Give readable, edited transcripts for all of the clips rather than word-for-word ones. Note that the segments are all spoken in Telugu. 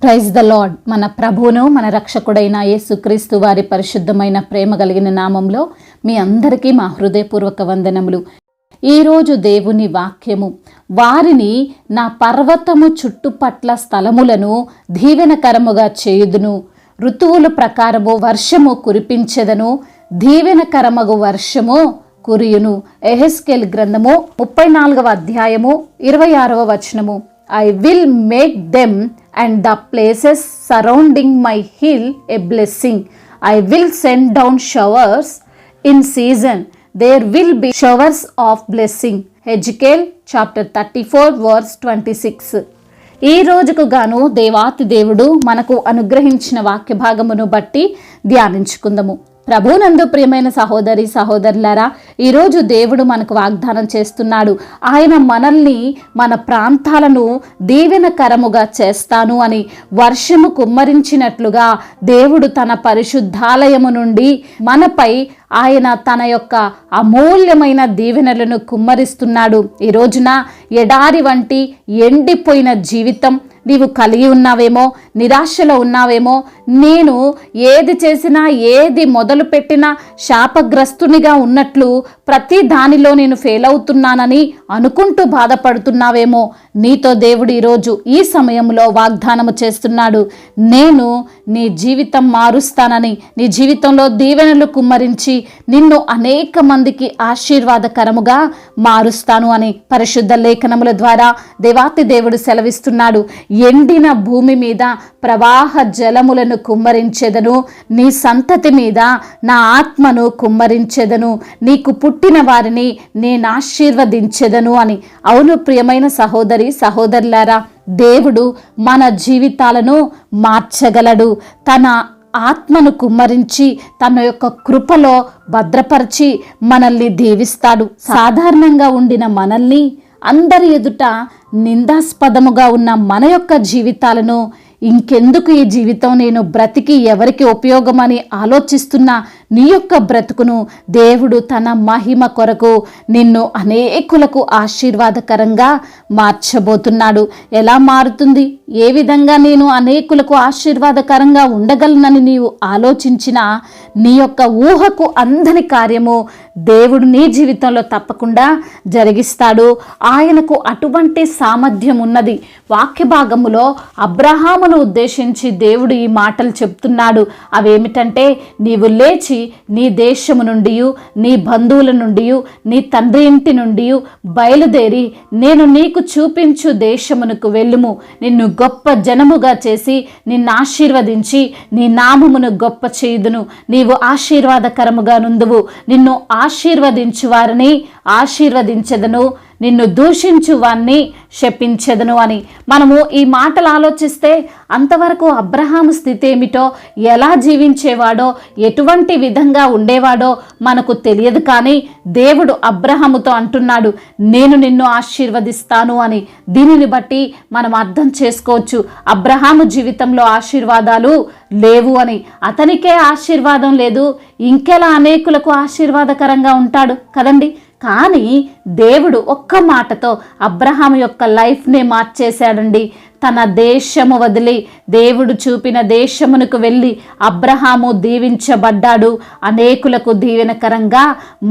Praise the lord. మన ప్రభువును మన రక్షకుడైన యేసుక్రీస్తు వారి పరిశుద్ధమైన ప్రేమ కలిగిన నామంలో మీ అందరికీ మా హృదయపూర్వక వందనములు. ఈరోజు దేవుని వాక్యము, వారిని నా పర్వతము చుట్టుపట్ల స్థలములను దీవెనకరముగా చేయుదును, ఋతువుల ప్రకారము వర్షము కురిపించెదను, దీవెనకరమగు వర్షము కురియును. యెహెజ్కేలు గ్రంథము 34వ అధ్యాయము 26వ వచనము. I will make them and the places surrounding my hill a blessing. I will send down showers in season. There will be showers of blessing. Ezekiel chapter 34 verse 26. ఈ రోజుకు గాను దేవాతి దేవుడు మనకు అనుగ్రహించిన వాక్య భాగమును బట్టి ధ్యానించుకుందాము. ప్రభునందు ప్రియమైన సహోదరి సహోదరులారా, ఈరోజు దేవుడు మనకు వాగ్దానం చేస్తున్నాడు. ఆయన మనల్ని, మన ప్రాంతాలను దీవెనకరముగా చేస్తాను అని, వర్షము కుమ్మరించినట్లుగా దేవుడు తన పరిశుద్ధాలయము నుండి మనపై ఆయన తన యొక్క అమూల్యమైన దీవెనలను కుమ్మరిస్తున్నాడు. ఈ రోజున ఎడారి వంటి ఎండిపోయిన జీవితం నీవు కలిగి ఉన్నావేమో, నిరాశలో ఉన్నావేమో, నేను ఏది చేసినా ఏది మొదలు పెట్టినా శాపగ్రస్తునిగా ఉన్నట్లు ప్రతి దానిలో నేను ఫెయిల్ అవుతున్నానని అనుకుంటూ బాధపడుతున్నావేమో. నీతో దేవుడు ఈరోజు ఈ సమయంలో వాగ్దానము చేస్తున్నాడు. నేను నీ జీవితం మారుస్తానని, నీ జీవితంలో దీవెనలు కుమ్మరించి నిన్ను అనేక మందికి ఆశీర్వాదకరముగా మారుస్తాను అని పరిశుద్ధ లేఖనముల ద్వారా దేవాతి దేవుడు సెలవిస్తున్నాడు. ఎండిన భూమి మీద ప్రవాహ జలములను కుమ్మరించెదను, నీ సంతతి మీద నా ఆత్మను కుమ్మరించెదను, నీకు పుట్టిన వారిని నేను ఆశీర్వదించెదను అని. అవును ప్రియమైన సహోదరి సహోదరులారా, దేవుడు మన జీవితాలను మార్చగలడు. తన ఆత్మను కుమ్మరించి తన యొక్క కృపలో భద్రపరిచి మనల్ని దీవిస్తాడు. సాధారణంగా ఉండిన మనల్ని, అందరి ఎదుట నిందాస్పదముగా ఉన్న మన యొక్క జీవితాలను, ఇంకెందుకు ఈ జీవితం, నేను బ్రతికి ఎవరికి ఉపయోగమని ఆలోచిస్తున్న నీ యొక్క బ్రతుకును దేవుడు తన మహిమ కొరకు నిన్ను అనేకులకు ఆశీర్వాదకరంగా మార్చబోతున్నాడు. ఎలా మారుతుంది, ఏ విధంగా నేను అనేకులకు ఆశీర్వాదకరంగా ఉండగలనని నీవు ఆలోచించిన నీ యొక్క ఊహకు అందని కార్యము దేవుడు నీ జీవితంలో తప్పకుండా జరిగిస్తాడు. ఆయనకు అటువంటి సామర్థ్యం ఉన్నది. వాక్య భాగములో అబ్రహామును ఉద్దేశించి దేవుడు ఈ మాటలు చెప్తున్నాడు. అవేమిటంటే, నీవు లేచి నీ దేశము నుండి, నీ బంధువుల నుండి, నీ తండ్రి ఇంటి నుండి బయలుదేరి నేను నీకు చూపించు దేశమునకు వెళ్ళుము. నిన్ను గొప్ప జనముగా చేసి నిన్ను ఆశీర్వదించి నీ నామమును గొప్ప చేయుదును. నీవు ఆశీర్వాదకరముగా నుందువు. నిన్ను ఆశీర్వదించు వారిని ఆశీర్వదించెదను, నిన్ను దూషించు వారిని శపించెదను అని. మనము ఈ మాటలు ఆలోచిస్తే అంతవరకు అబ్రహాము స్థితి ఏమిటో, ఎలా జీవించేవాడో, ఎటువంటి విధంగా ఉండేవాడో మనకు తెలియదు. కానీ దేవుడు అబ్రహాముతో అంటున్నాడు, నేను నిన్ను ఆశీర్వదిస్తాను అని. దీనిని బట్టి మనం అర్థం చేసుకోవచ్చు, అబ్రహాము జీవితంలో ఆశీర్వాదాలు లేవు అని. అతనికే ఆశీర్వాదం లేదు, ఇంకెలా అనేకులకు ఆశీర్వాదకరంగా ఉంటాడు కదండి. కానీ దేవుడు ఒక్క మాటతో అబ్రహాము యొక్క లైఫ్నే మార్చేశాడండి. తన దేశము వదిలి దేవుడు చూపిన దేశమునకు వెళ్ళి అబ్రహాము దీవించబడ్డాడు, అనేకులకు దీవెనకరంగా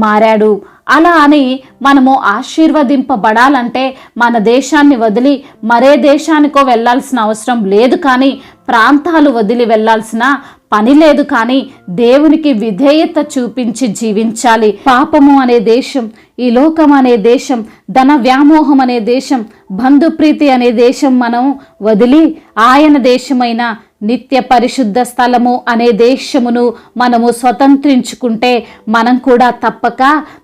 మారాడు. అలా అని మనము ఆశీర్వదింపబడాలంటే మన దేశాన్ని వదిలి మరే దేశానికో వెళ్ళాల్సిన అవసరం లేదు, కానీ ప్రాంతాలు వదిలి వెళ్ళాల్సిన పని లేదు. కానీ దేవునికి విధేయత చూపించి జీవించాలి. పాపము అనే దేశం, ఈ లోకం అనే దేశం, ధన వ్యామోహం అనే దేశం, బంధుప్రీతి అనే దేశం మనం వదిలి ఆయన దేశమైన నిత్య పరిశుద్ధ స్థలము అనే దేశమును మనము స్వతంత్రించుకుంటే మనం కూడా తప్పక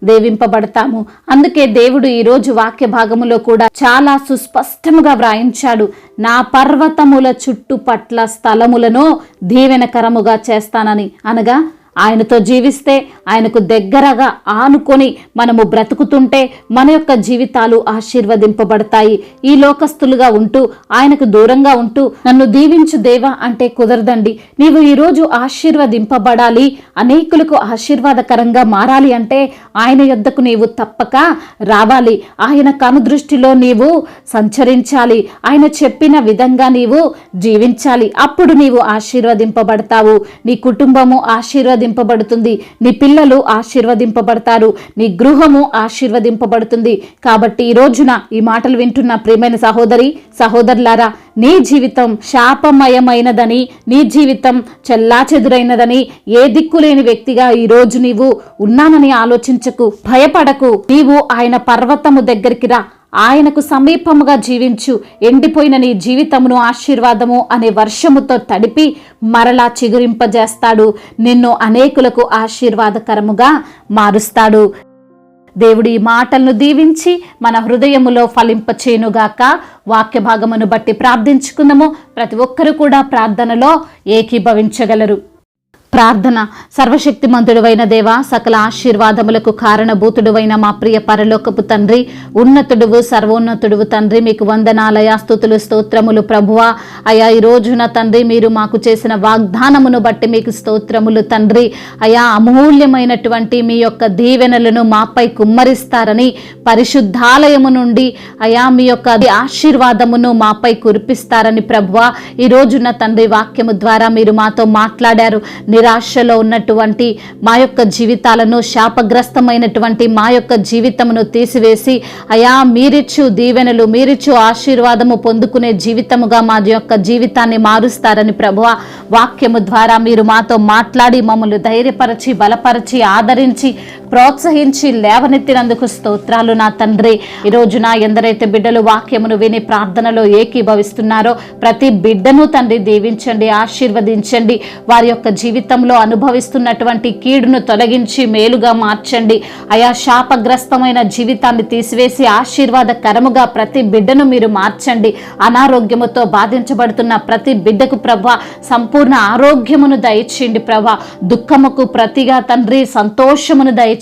దీవింపబడతాము. అందుకే దేవుడు ఈరోజు వాక్య భాగములో కూడా చాలా సుస్పష్టముగా వ్రాయించాడు, నా పర్వతముల చుట్టుపట్ల స్థలములను దీవెనకరముగా చేస్తానని. అనగా ఆయనతో జీవిస్తే, ఆయనకు దగ్గరగా ఆనుకొని మనము బ్రతుకుతుంటే మన యొక్క జీవితాలు ఆశీర్వదింపబడతాయి. ఈ లోకస్తులుగా ఉంటూ ఆయనకు దూరంగా ఉంటూ నన్ను దీవించు దేవా అంటే కుదరదండి. నీవు ఈరోజు ఆశీర్వదింపబడాలి, అనేకులకు ఆశీర్వాదకరంగా మారాలి అంటే ఆయన యొద్దకు నీవు తప్పక రావాలి. ఆయన కనుదృష్టిలో నీవు సంచరించాలి. ఆయన చెప్పిన విధంగా నీవు జీవించాలి. అప్పుడు నీవు ఆశీర్వదింపబడతావు. నీ కుటుంబము ఆశీర్వదింపబడుతుంది, నీ పిల్లలు ఆశీర్వదింపబడతారు, నీ గృహము ఆశీర్వదింపబడుతుంది. కాబట్టి ఈ రోజున ఈ మాటలు వింటున్న ప్రియమైన సహోదరి సహోదరులారా, నీ జీవితం శాపమయమైనదని, నీ జీవితం చెల్లాచెదురైనదని, ఏ దిక్కులేని వ్యక్తిగా ఈరోజు నీవు ఉన్నానని ఆలోచించకు, భయపడకు. నీవు ఆయన పర్వతము దగ్గరికి రా, ఆయనకు సమీపముగా జీవించు. ఎండిపోయిన నీ జీవితమును ఆశీర్వాదము అనే వర్షముతో తడిపి మరలా చిగురింపజేస్తాడు. నిన్ను అనేకులకు ఆశీర్వాదకరముగా మారుస్తాడు. దేవుడు ఈ మాటలను దీవించి మన హృదయములో ఫలింపచేయునుగాక. వాక్య భాగమును బట్టి ప్రార్థించుకుందాము. ప్రతి ఒక్కరు కూడా ప్రార్థనలో ఏకీభవించగలరు. ప్రార్థన. సర్వశక్తిమంతుడువైన దేవా, సకల ఆశీర్వాదములకు కారణభూతుడువైన మా ప్రియ పరలోకపు తండ్రి, ఉన్నతుడువు, సర్వోన్నతుడువు తండ్రి, మీకు వందనాలయ, స్తుతులు, స్తోత్రములు ప్రభువా. అయా ఈ రోజున తండ్రి మీరు మాకు చేసిన వాగ్దానమును బట్టి మీకు స్తోత్రములు తండ్రి. అయా అమూల్యమైనటువంటి మీ యొక్క దీవెనలను మాపై కుమ్మరిస్తారని, పరిశుద్ధాలయము నుండి అయా మీ యొక్క ఆశీర్వాదమును మాపై కురిపిస్తారని ప్రభువా ఈ రోజున తండ్రి వాక్యము ద్వారా మీరు మాతో మాట్లాడారు. నిరాశలో ఉన్నటువంటి మా యొక్క జీవితాలను, శాపగ్రస్తమైనటువంటి మా యొక్క జీవితమును తీసివేసి అయా మీరిచ్చు దీవెనలు, మీరిచ్చు ఆశీర్వాదము పొందుకునే జీవితముగా మా యొక్క జీవితాన్ని మారుస్తారని ప్రభువా వాక్యము ద్వారా మీరు మాతో మాట్లాడి మమ్మల్ని ధైర్యపరచి, బలపరచి, ఆదరించి, ప్రోత్సహించి లేవనెత్తినందుకు స్తోత్రాలు నా తండ్రి. ఈ రోజున ఎందరైతే బిడ్డలు వాక్యమును విని ప్రార్థనలో ఏకీభవిస్తున్నారో ప్రతి బిడ్డను తండ్రి దీవించండి, ఆశీర్వదించండి. వారి యొక్క జీవితంలో అనుభవిస్తున్నటువంటి కీడును తొలగించి మేలుగా మార్చండి. అయా శాపగ్రస్తమైన జీవితాన్ని తీసివేసి ఆశీర్వాదకరముగా ప్రతి బిడ్డను మీరు మార్చండి. అనారోగ్యముతో బాధించబడుతున్న ప్రతి బిడ్డకు ప్రభా సంపూర్ణ ఆరోగ్యమును దయచేయండి ప్రభా. దుఃఖముకు ప్రతిగా తండ్రి సంతోషమును దయచేయండి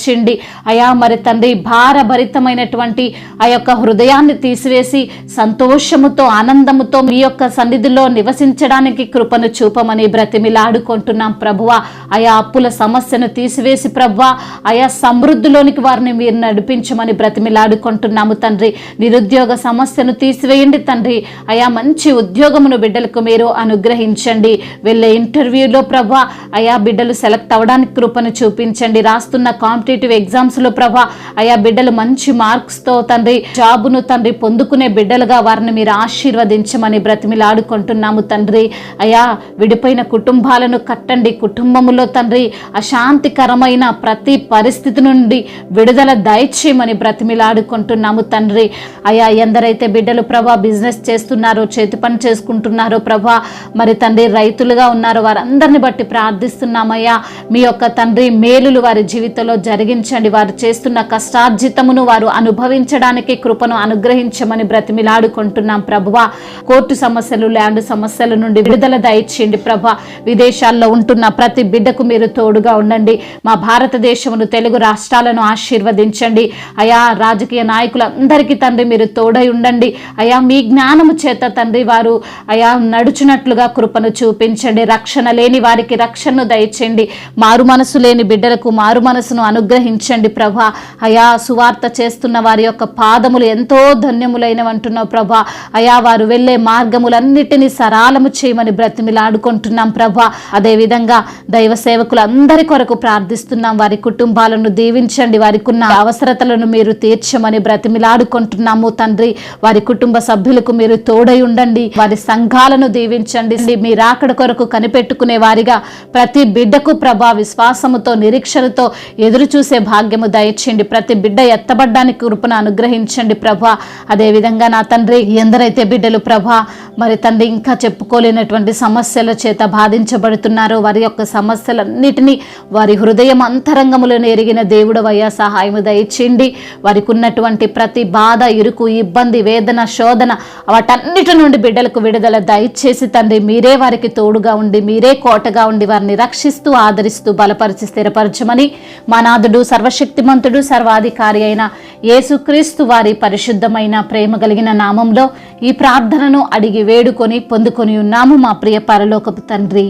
అయా. మరి తండ్రి భారభరితమైనటువంటి ఆ యొక్క హృదయాన్ని తీసివేసి సంతోషముతో, ఆనందముతో మీ యొక్క సన్నిధిలో నివసించడానికి కృపను చూపమని బ్రతిమిలాడుకుంటున్నాం ప్రభువా. ఆయా అప్పుల సమస్యను తీసివేసి ప్రభువా ఆయా సమృద్ధిలోనికి వారిని మీరు నడిపించమని బ్రతిమిలాడుకుంటున్నాము తండ్రి. నిరుద్యోగ సమస్యను తీసివేయండి తండ్రి. ఆయా మంచి ఉద్యోగమును బిడ్డలకు మీరు అనుగ్రహించండి. వెళ్ళే ఇంటర్వ్యూలో ప్రభువా ఆయా బిడ్డలు సెలెక్ట్ అవ్వడానికి కృపను చూపించండి. రాస్తున్న కాంపిటేటివ్ ఎగ్జామ్స్లో ప్రభా ఆయా బిడ్డలు మంచి మార్క్స్తో తండ్రి జాబును తండ్రి పొందుకునే బిడ్డలుగా వారిని మీరు ఆశీర్వదించమని బ్రతిమిలాడుకుంటున్నాము తండ్రి. అయా విడిపోయిన కుటుంబాలను కట్టండి. కుటుంబములో తండ్రి అశాంతికరమైన ప్రతి పరిస్థితి నుండి విడుదల దయచేయమని బ్రతిమిలాడుకుంటున్నాము తండ్రి. అయా ఎందరైతే బిడ్డలు ప్రభా బిజినెస్ చేస్తున్నారో, చేతి పని చేసుకుంటున్నారో ప్రభా, మరి తండ్రి రైతులుగా ఉన్నారో వారందరిని బట్టి ప్రార్థిస్తున్నామయ్యా. మీ యొక్క తండ్రి మేలులు వారి జీవితంలో జరిగించండి. వారు చేస్తున్న కష్టార్జితమును వారు అనుభవించడానికి కృపను అనుగ్రహించమని బ్రతిమిలాడుకుంటున్నాం ప్రభువా. కోర్టు సమస్యలు, ల్యాండ్ సమస్యల నుండి విడుదల దయచేయండి ప్రభా. విదేశాల్లో ఉంటున్న ప్రతి బిడ్డకు మీరు తోడుగా ఉండండి. మా భారతదేశమును, తెలుగు రాష్ట్రాలను ఆశీర్వదించండి అయా. రాజకీయ నాయకులందరికీ తండ్రి మీరు తోడై ఉండండి అయా. మీ జ్ఞానము చేత తండ్రి వారు అయా నడుచునట్లుగా కృపను చూపించండి. రక్షణ లేని వారికి రక్షణను దయచేయండి. మారు మనసు లేని బిడ్డలకు మారు మనసును అనుగ్రహించండి ప్రభా. అయా సువార్త చేస్తున్న వారి యొక్క పాదములు ఎంతో ధన్యములైనవంటున్నావు ప్రభా. అయా వారు వెళ్ళే మార్గములన్నిటినీ సరాలము చేయమని బ్రతిమిలాడుకుంటున్నాం ప్రభా. అదేవిధంగా దైవ సేవకులందరి కొరకు ప్రార్థిస్తున్నాం. వారి కుటుంబాలను దీవించండి. వారికి ఉన్న అవసరతలను మీరు తీర్చమని బ్రతిమిలాడుకుంటున్నాము తండ్రి. వారి కుటుంబ సభ్యులకు మీరు తోడై ఉండండి. వారి సంఘాలను దీవించండి. మీ రాకడ కొరకు కనిపెట్టుకునే వారిగా ప్రతి బిడ్డకు ప్రభా విశ్వాసముతో, నిరీక్షణతో ఎదురు చూసే భాగ్యము దయచేయండి. ప్రతి బిడ్డ ఎత్తబడ్డానికి కృపను అనుగ్రహించండి ప్రభా. అదేవిధంగా నా తండ్రి ఎందరైతే బిడ్డలు ప్రభా మరి తండ్రి ఇంకా చెప్పుకోలేనటువంటి సమస్యల చేత బాధించబడుతున్నారో వారి యొక్క సమస్యలన్నిటినీ వారి హృదయం అంతరంగములను ఎరిగిన దేవుడవయ్యా సహాయము దయచేయండి. వారికి ఉన్నటువంటి ప్రతి బాధ, ఇరుకు, ఇబ్బంది, వేదన, శోధన వాటన్నిటి నుండి బిడ్డలకు విడుదల దయచేసి తండ్రి మీరే వారికి తోడుగా ఉండి, మీరే కోటగా ఉండి వారిని రక్షిస్తూ, ఆదరిస్తూ, బలపరిచి స్థిరపరచమని మా నాథుడు, సర్వశక్తిమంతుడు, సర్వాధికారి అయిన యేసుక్రీస్తు వారి పరిశుద్ధమైన ప్రేమ కలిగిన నామంలో ఈ ప్రార్థనను అడిగి వేడుకొని పొందుకొని ఉన్నాము మా ప్రియ పరలోకపు తండ్రి.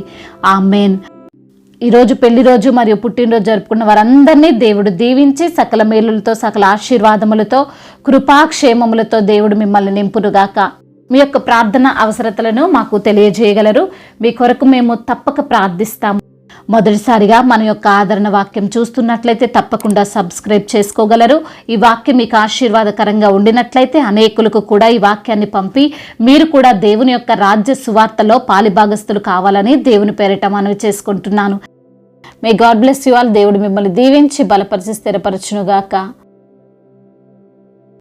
ఆమేన్. ఈరోజు పెళ్లి రోజు మరియు పుట్టినరోజు జరుపుకున్న వారందరినీ దేవుడు దీవించి సకల మేలులతో, సకల ఆశీర్వాదములతో, కృపాక్షేమములతో దేవుడు మిమ్మల్ని నింపునుగాక. మీ యొక్క ప్రార్థన అవసరతలను మాకు తెలియజేయగలరు. మీ కొరకు మేము తప్పక ప్రార్థిస్తాము. మొదటిసారిగా మన యొక్క ఆదరణ వాక్యం చూస్తున్నట్లయితే తప్పకుండా సబ్స్క్రైబ్ చేసుకోగలరు. ఈ వాక్యం మీకు ఆశీర్వాదకరంగా ఉండినట్లయితే అనేకులకు కూడా ఈ వాక్యాన్ని పంపి మీరు కూడా దేవుని యొక్క రాజ్య సువార్తలో పాలిభాగస్తులు కావాలని దేవుని పేరిట మనవి చేసుకుంటున్నాను. May God bless you all. దేవుడు మిమ్మల్ని దీవించి బలపరిచి స్థిరపరచునుగాక.